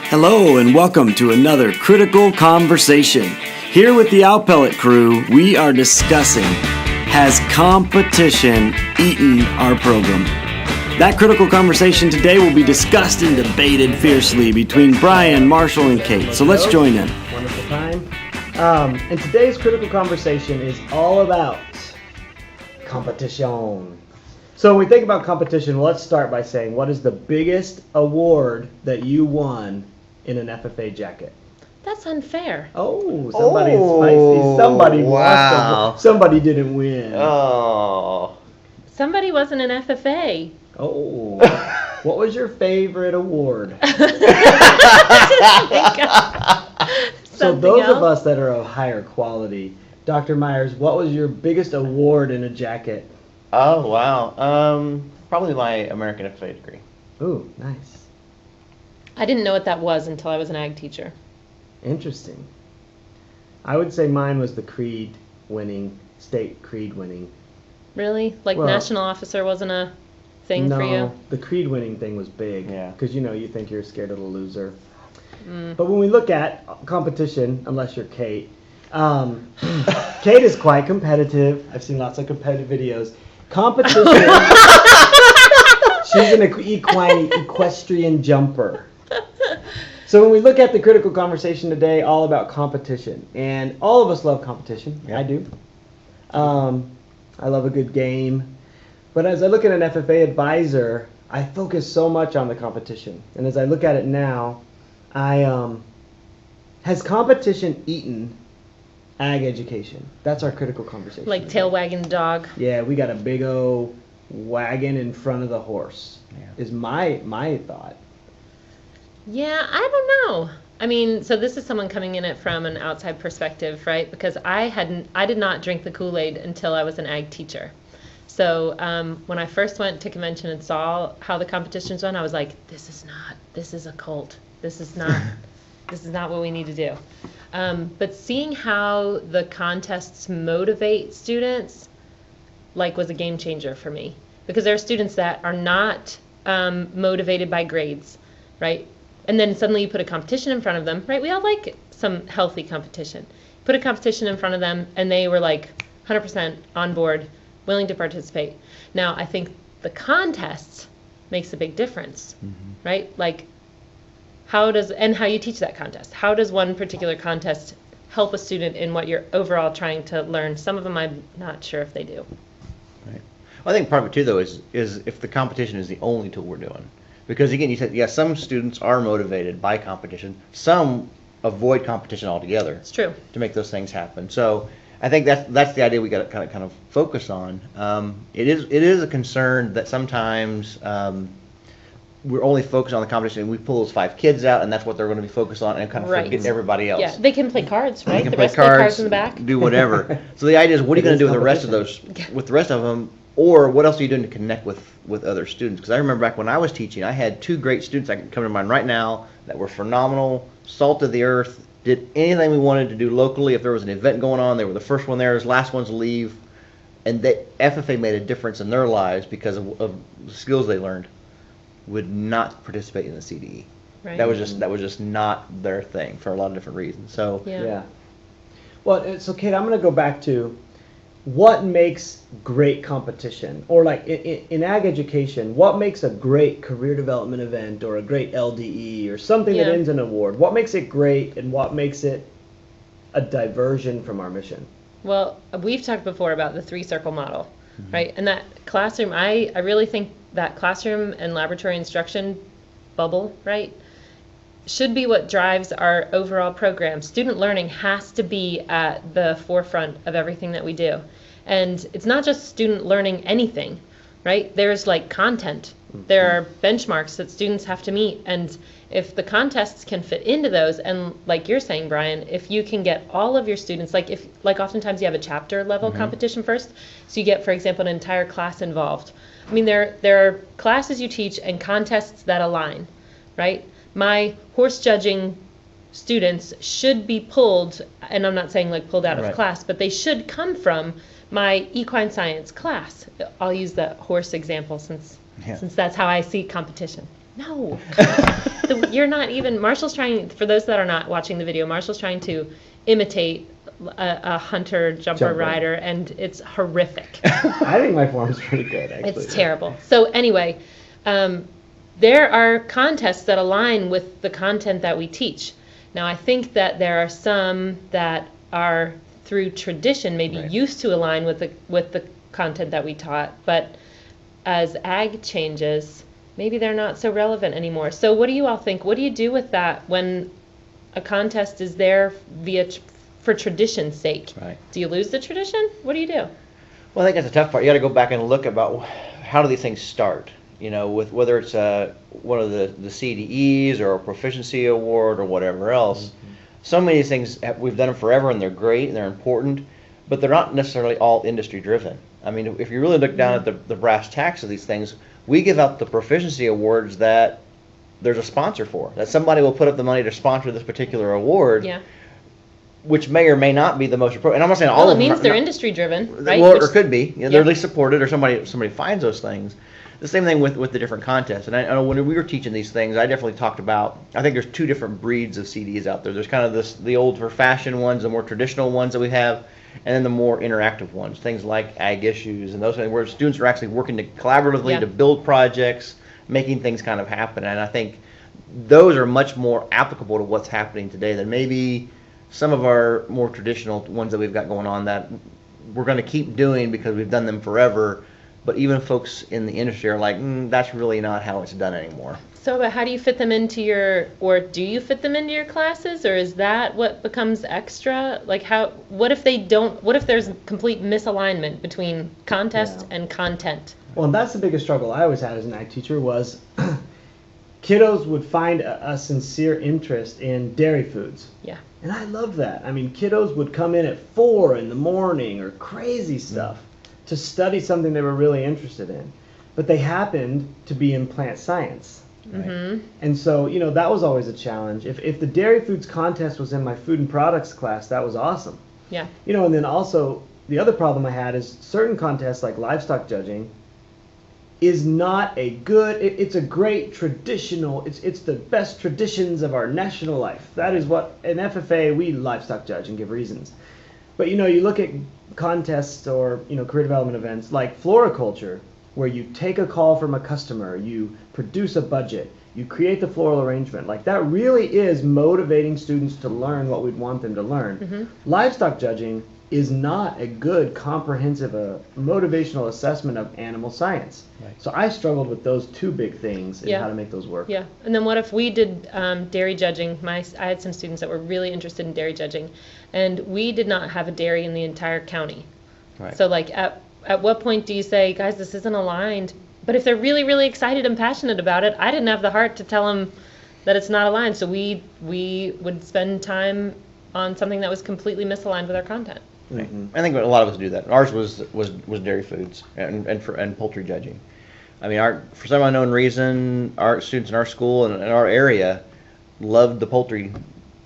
Hello and welcome to another Critical Conversation. Here with the Owl Pellet crew, we are discussing, has competition eaten our program? That critical conversation today will be discussed and debated fiercely between Brian, Marshall, and Kate. So let's join in. Wonderful time. And today's critical conversation is all about competition. So when we think about competition, let's start by saying, what is the biggest award that you won in an FFA jacket? That's unfair. Oh, somebody's spicy. Somebody lost. Somebody didn't win. Oh. Somebody wasn't an FFA. Oh. What was your favorite award? So those of us that are of higher quality, Dr. Myers, what was your biggest award in a jacket? Oh, wow. Probably my American FFA degree. Ooh, nice. I didn't know what that was until I was an ag teacher. Interesting. I would say mine was the state creed winning. Really? Like national officer wasn't a thing for you? No, the creed winning thing was big. Yeah. Because, you think you're scared of the loser. But when we look at competition, unless you're Kate, Kate is quite competitive. I've seen lots of competitive videos. Competition. She's an equestrian jumper. So when we look at the critical conversation today, all about competition, and all of us love competition. Yeah. I do. I love a good game. But as I look at an FFA advisor, I focus so much on the competition. And as I look at it now, has competition eaten ag education? That's our critical conversation. Like today. Tail wagging the dog. Yeah, we got a big old wagon in front of the horse. Yeah. Is my thought. Yeah, I don't know. I mean, so this is someone coming in it from an outside perspective, right? Because I did not drink the Kool-Aid until I was an ag teacher. So when I first went to convention and saw how the competitions went, I was like, this is a cult. This is not what we need to do. But seeing how the contests motivate students, was a game changer for me. Because there are students that are not motivated by grades, right? And then suddenly you put a competition in front of them, right? We all like some healthy competition. Put a competition in front of them, and they were 100% on board, willing to participate. Now, I think the contests makes a big difference, right? How you teach that contest. How does one particular contest help a student in what you're overall trying to learn? Some of them I'm not sure if they do. Right. Well, I think part of it too, though, is if the competition is the only tool we're doing. Because again, you said, some students are motivated by competition. Some avoid competition altogether. It's true. To make those things happen. So I think that's the idea we got to kind of focus on. It is a concern that sometimes we're only focused on the competition, and we pull those 5 kids out, and that's what they're going to be focused on, and kind of forget everybody else. Yeah, they can play cards, right? They can play cards in the back. Do whatever. So the idea is, what are you going to do with the rest of those, with the rest of them, or what else are you doing to connect with other students? Because I remember back when I was teaching, I had 2 great students that can come to mind right now that were phenomenal, salt of the earth, did anything we wanted to do locally. If there was an event going on, they were the first one there, last ones to leave, and FFA made a difference in their lives because of the skills they learned. Would not participate in the CDE. Right. That was just not their thing for a lot of different reasons. So yeah. Well, so Kate, I'm going to go back to what makes great competition, or in ag education, what makes a great career development event or a great LDE or something that ends in an award? What makes it great, and what makes it a diversion from our mission? Well, we've talked before about the 3-circle model, right? And that classroom, I really think that classroom and laboratory instruction bubble, right, should be what drives our overall program. Student learning has to be at the forefront of everything that we do. And it's not just student learning anything, right? There's content. There are benchmarks that students have to meet. And if the contests can fit into those, and like you're saying, Brian, if you can get all of your students, oftentimes you have a chapter level competition first, so you get, for example, an entire class involved. I mean, there are classes you teach and contests that align, right? My horse judging students should be pulled, and I'm not saying pulled out of class, but they should come from my equine science class. I'll use the horse example since that's how I see competition. No. You're not even, Marshall's trying, for those that are not watching the video, Marshall's trying to imitate a hunter jumper rider, and it's horrific. I think my form's pretty good, actually. It's terrible. So anyway, there are contests that align with the content that we teach. Now, I think that there are some that are through tradition maybe used to align with the content that we taught, but as ag changes, maybe they're not so relevant anymore. So what do you all think? What do you do with that when a contest is there for tradition's sake? Right. Do you lose the tradition? What do you do? Well, I think that's a tough part. You got to go back and look about how do these things start. You know, with whether it's one of the CDEs or a proficiency award or whatever else. Mm-hmm. So many of these things, we've done them forever and they're great and they're important, but they're not necessarily all industry driven. I mean, if you really look down at the brass tacks of these things, we give out the proficiency awards that there's a sponsor for, that somebody will put up the money to sponsor this particular award. Yeah. Which may or may not be the most appropriate. And I'm not saying all of them. Well, it means they're industry driven, right? Well, or it could be. You know, they're at least supported, or somebody finds those things. The same thing with the different contests. And I know when we were teaching these things, I definitely talked about, I think there's two different breeds of CDs out there. There's kind of the old for fashion ones, the more traditional ones that we have, and then the more interactive ones, things like ag issues and those things where students are actually working collaboratively to build projects, making things kind of happen. And I think those are much more applicable to what's happening today than maybe some of our more traditional ones that we've got going on that we're going to keep doing because we've done them forever. But even folks in the industry are like, that's really not how it's done anymore. So, but how do you fit them into do you fit them into your classes, or is that what becomes extra? Like, what if there's complete misalignment between contest and content? Well, and that's the biggest struggle I always had as an ag teacher was kiddos would find a sincere interest in dairy foods. Yeah. And I love that. I mean, kiddos would come in at 4 in the morning or crazy stuff to study something they were really interested in. But they happened to be in plant science. Right? Mm-hmm. And so, that was always a challenge. If the dairy foods contest was in my food and products class, that was awesome. Yeah. And then also, the other problem I had is certain contests like livestock judging is not it's a great traditional, it's the best traditions of our national life. That is what, in FFA, we livestock judge and give reasons. But, you look at contests or, career development events like floriculture, where you take a call from a customer, you produce a budget, you create the floral arrangement. Like, that really is motivating students to learn what we'd want them to learn. Mm-hmm. Livestock judging is not a good comprehensive motivational assessment of animal science. Right. So I struggled with those two big things and how to make those work. Yeah. And then what if we did dairy judging? I had some students that were really interested in dairy judging, and we did not have a dairy in the entire county. Right. So like at what point do you say, guys, this isn't aligned? But if they're really, really excited and passionate about it, I didn't have the heart to tell them that it's not aligned. So we would spend time on something that was completely misaligned with our content. Mm-hmm. I think a lot of us do that. Ours was dairy foods and poultry judging. I mean, for some unknown reason, our students in our school and in our area loved the poultry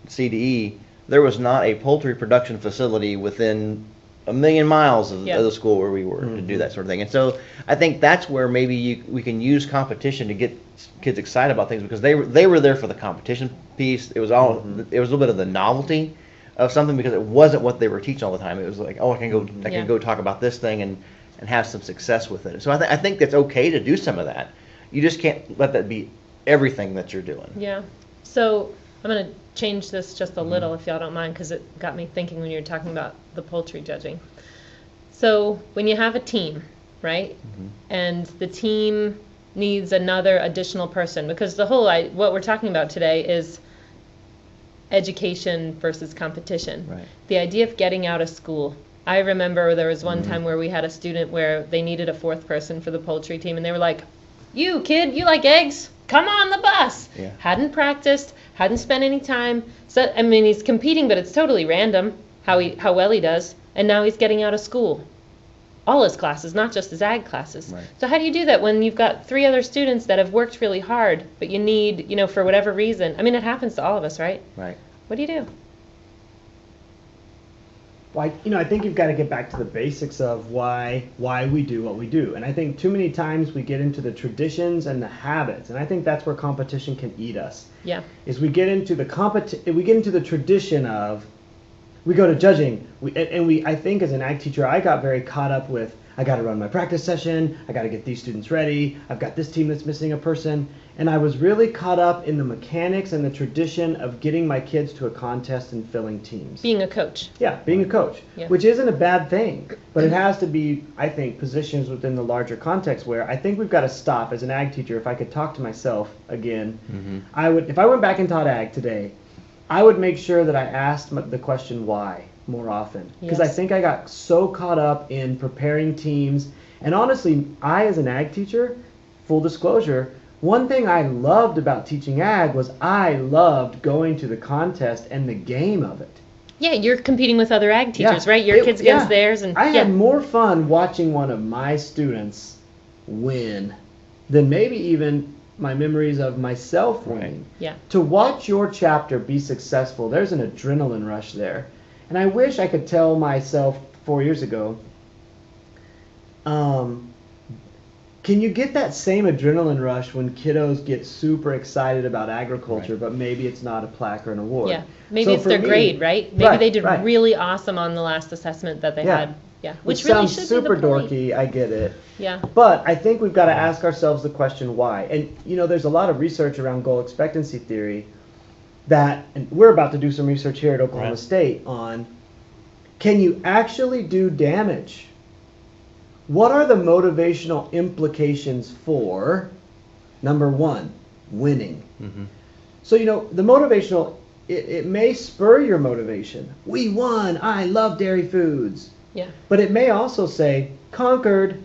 CDE. There was not a poultry production facility within a million miles of the school where we were to do that sort of thing. And so I think that's where maybe we can use competition to get kids excited about things, because they were there for the competition piece. It was all it was a little bit of the novelty of something, because it wasn't what they were teaching all the time. It was like, I can go talk about this thing and have some success with it. So I think that's okay to do some of that. You just can't let that be everything that you're doing. Yeah. So I'm going to change this just a little, if y'all don't mind, because it got me thinking when you were talking about the poultry judging. So when you have a team, right, and the team needs another additional person, because what we're talking about today is education versus competition. Right. The idea of getting out of school. I remember there was one time where we had a student where they needed a 4th person for the poultry team, and they were like, "You kid, you like eggs? Come on the bus." Yeah. Hadn't practiced, hadn't spent any time. So I mean, he's competing, but it's totally random how well he does. And now he's getting out of school. All his classes, not just his ag classes. Right. So how do you do that when you've got 3 other students that have worked really hard, but you need, for whatever reason? I mean, it happens to all of us, right? Right. What do you do? Well, I think you've got to get back to the basics of why we do what we do. And I think too many times we get into the traditions and the habits, and I think that's where competition can eat us. Yeah. Is we get into the tradition of, we go to judging, I think as an ag teacher, I got very caught up with, I got to run my practice session, I got to get these students ready, I've got this team that's missing a person, and I was really caught up in the mechanics and the tradition of getting my kids to a contest and filling teams. Being a coach. Yeah, being a coach, Yeah. which isn't a bad thing, but it has to be, I think, positions within the larger context where I think we've got to stop. As an ag teacher, if I could talk to myself again, I would, if I went back and taught ag today, I would make sure that I asked the question why more often, because I Yes. think I got so caught up in preparing teams. And honestly, I, as an ag teacher, full disclosure, one thing I loved about teaching ag was I loved going to the contest and the game of it. Yeah, you're competing with other ag teachers, Yeah. right? Your kids against Yeah. theirs, and I yeah. had more fun watching one of my students win than maybe even my memories of myself winning. Yeah. To watch your chapter be successful, there's an adrenaline rush there. And I wish I could tell myself 4 years ago, can you get that same adrenaline rush when kiddos get super excited about agriculture, but maybe it's not a plaque or an award? Yeah, maybe So it's for their me- grade, right? Maybe Right, they did right. really awesome on the last assessment that they Yeah. had. Yeah, Which really sounds should super be the point. dorky, I get it. Yeah, But I think we've got to ask ourselves the question why. And there's a lot of research around goal expectancy theory that, and we're about to do some research here at Oklahoma Right. State on, can you actually do damage? What are the motivational implications for, number one, winning? So, the motivational, it may spur your motivation. We won, I love dairy foods. yeah, But it may also say, conquered,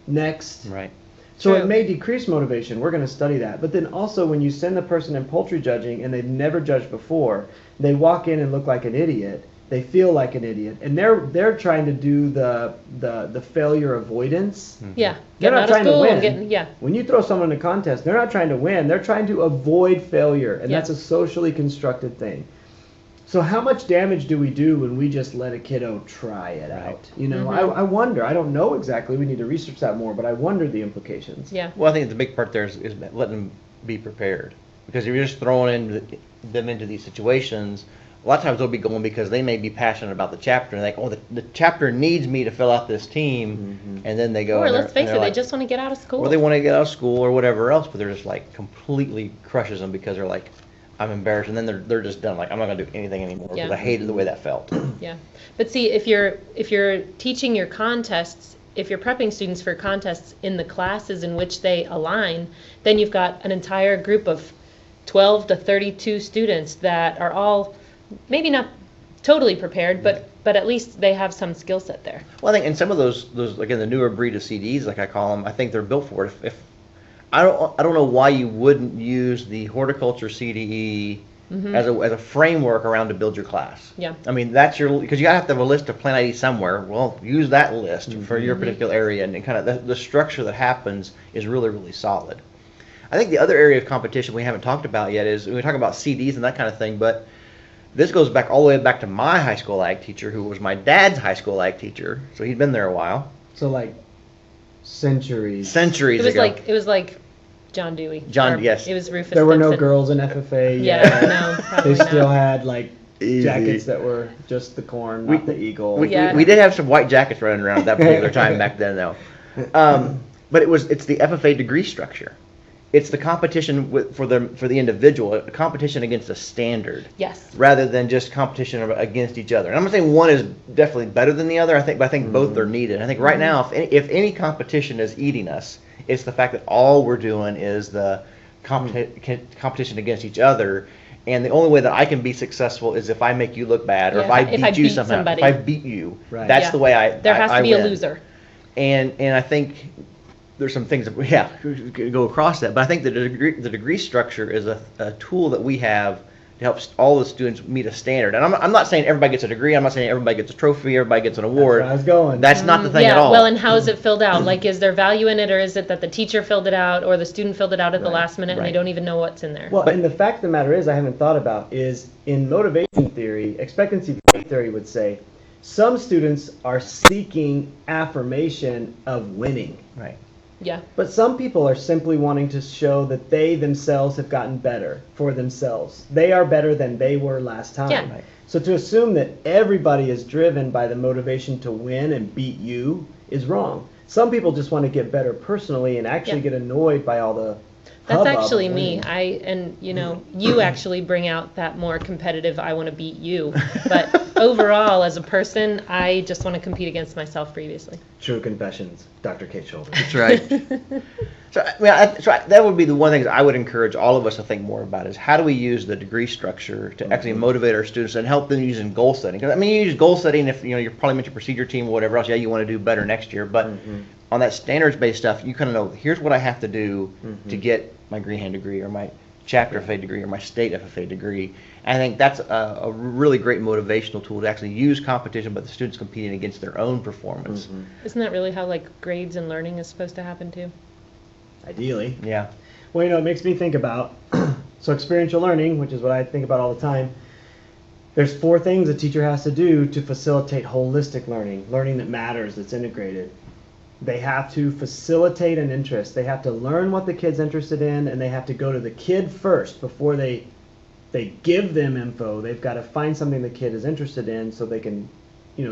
next. Right. So True. it may decrease motivation. We're going to study that. But then also when you send the person in poultry judging and they've never judged before, they walk in and look like an idiot. They feel like an idiot, and they're trying to do the failure avoidance. yeah. They're Getting not out trying of to school, win. getting, yeah, When you throw someone in a contest, they're not trying to win. They're trying to avoid failure, and Yeah. that's a socially constructed thing. So how much damage do we do when we just let a kiddo try it out? I wonder. I don't know exactly. We need to research that more, but I wonder the implications. yeah, Well, I think the big part there is letting them be prepared. Because if you're just throwing them into these situations, a lot of times they'll be going because they may be passionate about the chapter and like, the chapter needs me to fill out this team, and then they go. Or and let's they're face it, they like- just want to get out of school. Or they want to get out of school or whatever else, but they're just like completely crushes them because they're like, I'm embarrassed, and then they're just done. Like, I'm not gonna do anything anymore because Yeah. I hated the way that felt. Yeah, but see, if you're teaching your contests, if you're prepping students for contests in the classes in which they align, then you've got an entire group of 12 to 32 students that are all maybe not totally prepared, but at least they have some skill set there. Well, I think, and some of those again, the newer breed of CDs, like I call them, I think they're built for it. If I don't know why you wouldn't use the horticulture CDE as a framework around to build your class. Yeah. I mean, that's because you gotta have to have a list of plant ID somewhere. Well, use that list for your particular area, and kind of the structure that happens is really, really solid. I think the other area of competition we haven't talked about yet is we talk about CDs and that kind of thing, but this goes back all the way back to my high school ag teacher, who was my dad's high school ag teacher. So he'd been there a while. So like centuries. It was ago. like John Dewey. John, Or yes. It was Rufus There were no Simpson. girls in FFA Yeah, yet. no, probably They still not. had like Easy. jackets that were just the corn, not the eagle. We did have some white jackets running around at that particular time back then, though. But it's the FFA degree structure. It's the competition for the individual, a competition against a standard. Yes. Rather than just competition against each other. And I'm not saying one is definitely better than the other. But I think both are needed. I think right now, if any competition is eating us, it's the fact that all we're doing is the competition against each other. And the only way that I can be successful is if I make you look bad, or Yeah, if I if I beat you beat somehow. somebody. If I beat you, Right. that's Yeah. the way There has to be a win. loser. And I think there's some things that go across that, but I think the degree structure is a tool that we have to help all the students meet a standard. And I'm not saying everybody gets a degree. I'm not saying everybody gets a trophy. Everybody gets an award. That's where I was going. That's not the thing Yeah, at all. well, and how is it filled out? Like, is there value in it, or is it that the teacher filled it out, or the student filled it out at the Right, last minute and right. they don't even know what's in there? Well, and the fact of the matter is, I haven't thought about is in motivation theory, expectancy theory would say, Some students are seeking affirmation of winning. Right. Yeah. But some people are simply wanting to show that they themselves have gotten better for themselves. They are better than they were last time. Yeah. Right. So to assume that everybody is driven by the motivation to win and beat you is wrong. Some people just want to get better personally and actually Yeah. get annoyed by all the That's hubbub of actually me. winning. You actually bring out that more competitive, I want to beat you. But overall, as a person, I just want to compete against myself previously. True confessions, Dr. Kate Shoulders. That's right. That would be the one thing I would encourage all of us to think more about is how do we use the degree structure to actually motivate our students and help them using goal setting. 'Cause, I mean, you use goal setting if your parliamentary procedure team or whatever else. Yeah, you want to do better next year, but on that standards-based stuff, you kind of know here's what I have to do to get my green hand degree or my chapter FFA degree or my state FFA degree. And I think that's a really great motivational tool to actually use competition, but the students competing against their own performance. Isn't that really how grades and learning is supposed to happen too? Ideally. Yeah. Well, it makes me think about, so experiential learning, which is what I think about all the time, there's 4 things a teacher has to do to facilitate holistic learning, learning that matters, that's integrated. They have to facilitate an interest. They have to learn what the kid's interested in, and they have to go to the kid first before they give them info. They've got to find something the kid is interested in so they can,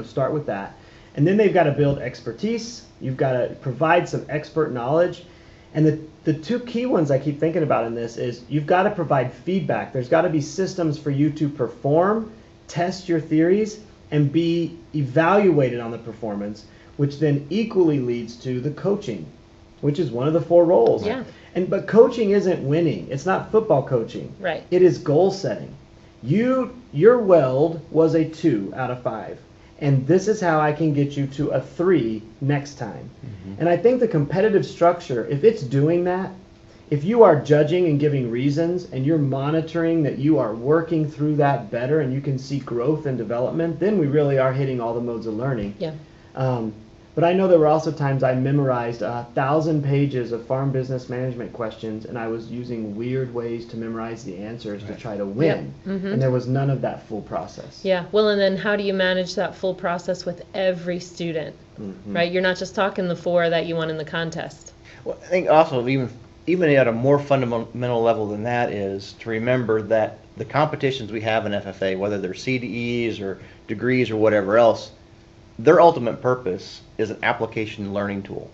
start with that. And then they've got to build expertise. You've got to provide some expert knowledge. And the 2 key ones I keep thinking about in this is you've got to provide feedback. There's got to be systems for you to perform, test your theories, and be evaluated on the performance, which then equally leads to the coaching, which is one of the 4 roles. Yeah. But coaching isn't winning. It's not football coaching. Right. It is goal setting. Your weld was a 2 out of 5. And this is how I can get you to a 3 next time. And I think the competitive structure, if it's doing that, if you are judging and giving reasons and you're monitoring that you are working through that better and you can see growth and development, then we really are hitting all the modes of learning. Yeah. But I know there were also times I memorized 1,000 pages of farm business management questions, and I was using weird ways to memorize the answers to try to win. And there was none of that full process. Yeah. Well, and then how do you manage that full process with every student? Right? You're not just talking the 4 that you won in the contest. Well, I think also even at a more fundamental level than that is to remember that the competitions we have in FFA, whether they're CDEs or degrees or whatever else, their ultimate purpose is an application learning tool.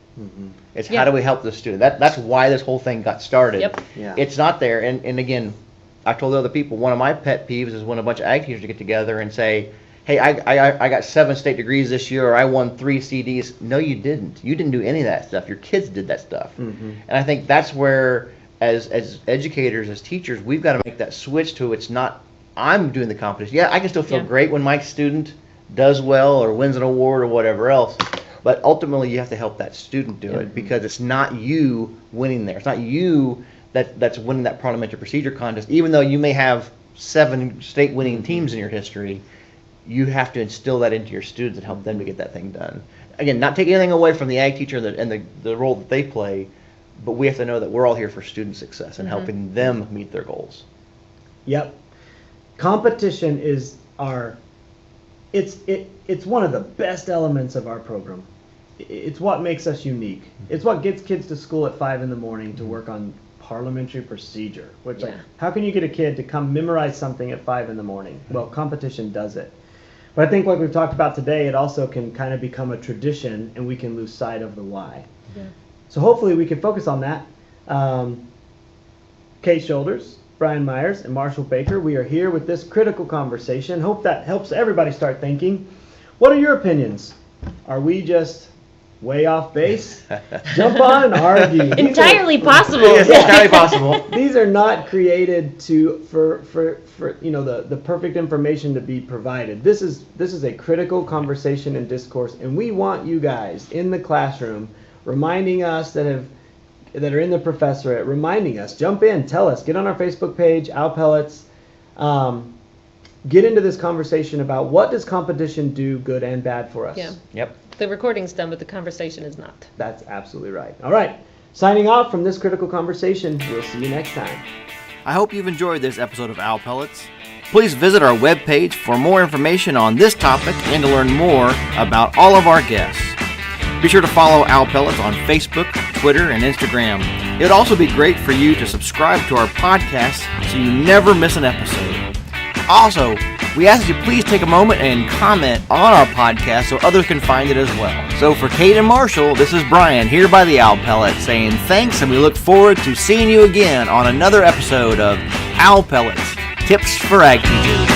It's how do we help the student? That's why this whole thing got started. Yep. Yeah. It's not there. And again, I told other people, one of my pet peeves is when a bunch of ag teachers get together and say, hey, I got 7 state degrees this year, or I won 3 CDs. No, you didn't. You didn't do any of that stuff. Your kids did that stuff. And I think that's where, as educators, as teachers, we've got to make that switch to it's not I'm doing the competition. Yeah, I can still feel great when my student does well or wins an award or whatever else. But ultimately, you have to help that student do it because it's not you winning there. It's not you that's winning that parliamentary procedure contest. Even though you may have 7 state winning teams in your history, you have to instill that into your students and help them to get that thing done. Again, not taking anything away from the ag teacher and the role that they play, but we have to know that we're all here for student success and helping them meet their goals. Yep. Competition is it's one of the best elements of our program. It's what makes us unique. It's what gets kids to school at 5 in the morning to work on parliamentary procedure. Which, how can you get a kid to come memorize something at 5 in the morning? Well, competition does it. But I think like we've talked about today, it also can kind of become a tradition and we can lose sight of the why. Yeah. So hopefully we can focus on that. Kate Shoulders, Brian Myers, and Marshall Baker, we are here with this critical conversation. Hope that helps everybody start thinking. What are your opinions? Are we just way off base? Jump on and argue. Entirely possible. Yes, entirely possible. These are not created for the perfect information to be provided. This is a critical conversation and discourse, and we want you guys in the classroom reminding us that are in the professorate, reminding us, jump in, tell us, get on our Facebook page, Owl Pellets, get into this conversation about what does competition do, good and bad for us. Yeah. Yep. The recording's done, but the conversation is not. That's absolutely right. All right. Signing off from this critical conversation. We'll see you next time. I hope you've enjoyed this episode of Owl Pellets. Please visit our webpage for more information on this topic and to learn more about all of our guests. Be sure to follow Owl Pellets on Facebook, Twitter, and Instagram. It would also be great for you to subscribe to our podcast so you never miss an episode. Also, we ask that you please take a moment and comment on our podcast so others can find it as well. So for Kate and Marshall, this is Brian here by the Owl Pellet saying thanks, and we look forward to seeing you again on another episode of Owl Pellets, Tips for Ag Teachers.